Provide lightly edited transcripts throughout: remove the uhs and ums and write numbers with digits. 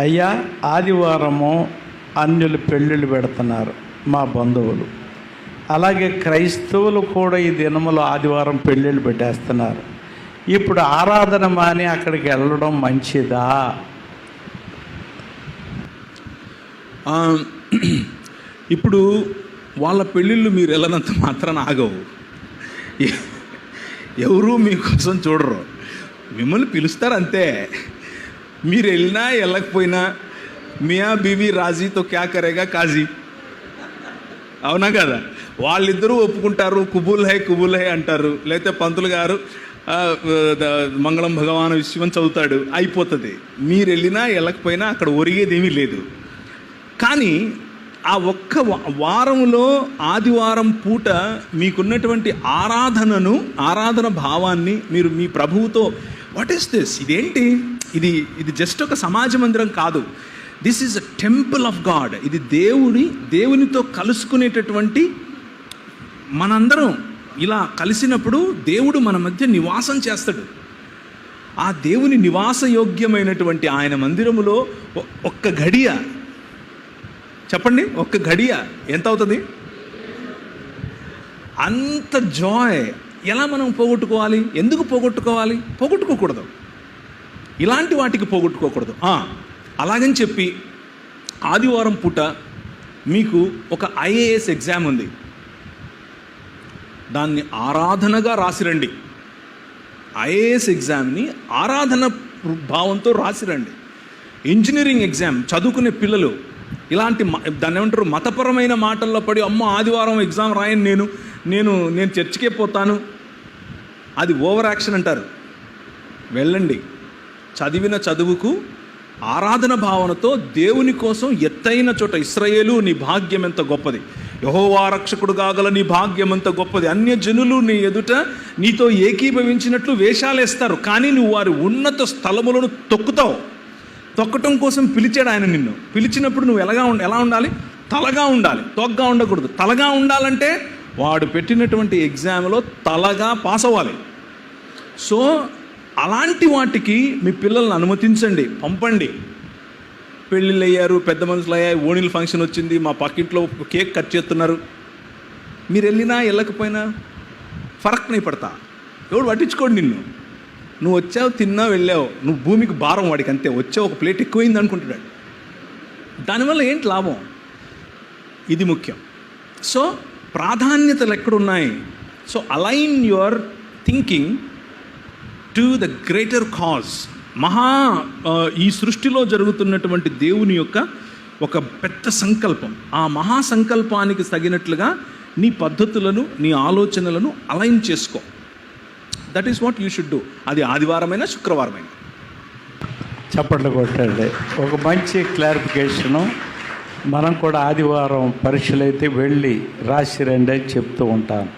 అయ్యా ఆదివారము అన్యులు పెళ్ళిళ్ళు పెడుతున్నారు మా బంధువులు, అలాగే క్రైస్తవులు కూడా ఈ దినములో ఆదివారం పెళ్ళిళ్ళు పెట్టేస్తున్నారు. ఇప్పుడు ఆరాధన మాని అక్కడికి వెళ్ళడం మంచిదా? ఇప్పుడు వాళ్ళ పెళ్ళిళ్ళు మీరు వెళ్ళనంత మాత్రాన ఆగవు. ఎవరూ మీకోసం చూడరు, మిమ్మల్ని పిలుస్తారు అంతే. మీరు వెళ్ళినా వెళ్ళకపోయినా మియా బీవీ రాజీతో క్యా కరేగా కాజీ, అవునా కదా? వాళ్ళిద్దరూ ఒప్పుకుంటారు, కుబూల్ హై అంటారు. లేకపోతే పంతులు గారు మంగళం భగవాన్ విశ్వం చదువుతాడు, అయిపోతుంది. మీరు వెళ్ళినా వెళ్ళకపోయినా అక్కడ ఒరిగేదేమీ లేదు. కానీ ఆ ఒక్క వారంలో ఆదివారం పూట మీకున్నటువంటి ఆరాధన భావాన్ని మీరు మీ ప్రభువుతో, వాట్ ఈస్ దిస్, ఇదేంటి, ఇది జస్ట్ ఒక సమాజ మందిరం కాదు, this is a temple of God. ఇది దేవునితో కలుసుకునేటటువంటి, మనందరం ఇలా కలిసినప్పుడు దేవుడు మన మధ్య నివాసం చేస్తాడు. ఆ దేవుని నివాసయోగ్యమైనటువంటి ఆయన మందిరములో ఒక్క గడియ, చెప్పండి, ఒక్క గడియ ఎంత అవుతుంది? అంత జాయ్ ఎలా మనం పోగొట్టుకోవాలి? ఎందుకు పోగొట్టుకోవాలి? పోగొట్టుకోకూడదు, ఇలాంటి వాటికి పోగొట్టుకోకూడదు. అలాగని చెప్పి ఆదివారం పూట మీకు ఒక ఐఏఎస్ ఎగ్జామ్ ఉంది, దాన్ని ఆరాధనగా రాసిరండి. ఐఏఎస్ ఎగ్జామ్ని ఆరాధన భావంతో రాసిరండి. ఇంజనీరింగ్ ఎగ్జామ్ చదువుకునే పిల్లలు ఇలాంటి దాన్ని ఏమంటారు, మతపరమైన మాటల్లో పడి అమ్మ ఆదివారం ఎగ్జామ్ రాయని నేను చర్చికే పోతాను, అది ఓవర్ యాక్షన్ అంటారు. వెళ్ళండి, చదివిన చదువుకు ఆరాధన భావనతో దేవుని కోసం ఎత్తైన చోట, ఇశ్రాయేలు నీ భాగ్యం ఎంత గొప్పది, యెహోవా రక్షకుడు కాగల నీ భాగ్యం ఎంత గొప్పది, అన్యజనులు నీ ఎదుట నీతో ఏకీభవించినట్లు వేషాలేస్తారు, కానీ నువ్వు వారి ఉన్నత స్థలములను తొక్కుతావు. తొక్కటం కోసం పిలిచాడు ఆయన నిన్ను. పిలిచినప్పుడు నువ్వు ఎలా ఉండాలి? తలగా ఉండాలి, తొగ్గా ఉండకూడదు. తలగా ఉండాలంటే వాడు పెట్టినటువంటి ఎగ్జామ్లో తలగా పాస్ అవ్వాలి. సో అలాంటి వాటికి మీ పిల్లల్ని అనుమతించండి, పంపండి. పెళ్ళిళ్ళు అయ్యారు, పెద్ద మనుషులు అయ్యాయి, ఓణీల ఫంక్షన్ వచ్చింది, మా పక్కింట్లో కేక్ కట్ చేస్తున్నారు, మీరు వెళ్ళినా వెళ్ళకపోయినా ఫరక్ नहीं పడతా, ఎవడు పట్టించుకోండి నిన్ను. నువ్వు వచ్చావు, తిన్నావు, వెళ్ళావు, నువ్వు భూమికి భారం వాడికి అంతే. వచ్చావు, ఒక ప్లేట్ ఎక్కువైంది అనుకుంటున్నాడు, దానివల్ల ఏంటి లాభం? ఇది ముఖ్యం. సో ప్రాధాన్యతలు ఎక్కడున్నాయి? So align your thinking to the greater cause. ఈ సృష్టిలో జరుగుతున్నటువంటి దేవుని యొక్క ఒక పెద్ద సంకల్పం, ఆ మహా సంకల్పానికి తగినట్లుగా నీ పద్ధతులను, నీ ఆలోచనలను అలైన్ చేసుకో. That is what you should do. అది ఆదివారమైనా శుక్రవారమైనా. చప్పట్లు కొట్టండి. ఒక మంచి క్లారిఫికేషను. మనం కూడా ఆదివారం పరీక్షలు అయితే వెళ్ళి రాసి రండి అని చెప్తూ ఉంటాను.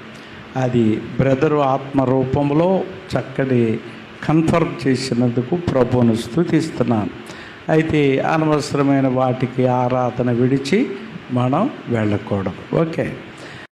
అది బ్రదరు ఆత్మరూపంలో చక్కటి కన్ఫర్మ్ చేసినందుకు ప్రభువును స్తుతిస్తున్నాను. అయితే అనవసరమైన వాటికి ఆరాధన విడిచి మనం వెళ్ళకూడదు. ఓకే.